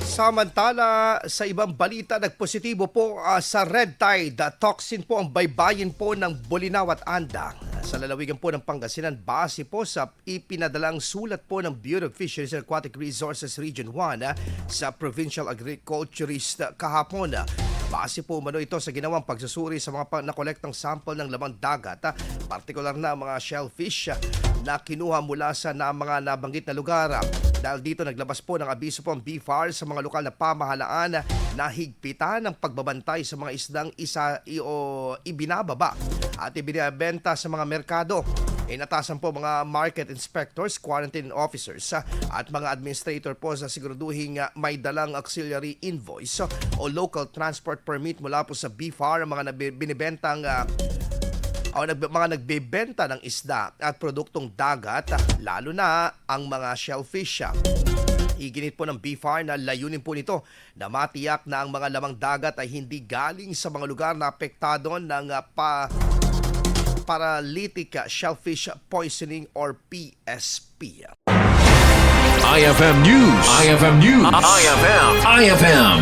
Samantala, sa ibang balita, nagpositibo po sa red tide toxin po ang baybayin po ng Bolinao at Andang. Sa lalawigan po ng Pangasinan, base po sa ipinadalang sulat po ng Bureau of Fisheries and Aquatic Resources Region 1 sa Provincial Agriculturist kahapon. Base po umano ito sa ginawang pagsusuri sa mga nakolektang sample ng lamang dagat, partikular na mga shellfish na kinuha mula sa mga nabanggit na lugar. Dahil dito naglabas po ng abiso po ang BFAR sa mga lokal na pamahalaan na higpitan ang pagbabantay sa mga isdang ibinababa at ibinabenta sa mga merkado. Inatasan po mga market inspectors, quarantine officers at mga administrator po sa siguraduhin may dalang auxiliary invoice o local transport permit mula po sa BFAR ang mga binibentang mga nagbebenta ng isda at produktong dagat, lalo na ang mga shellfish. Iginit po ng BFAR na layunin po nito na matiyak na ang mga lamang dagat ay hindi galing sa mga lugar na apektado ng paralytic shellfish poisoning or PSP. IFM News. IFM News. IFM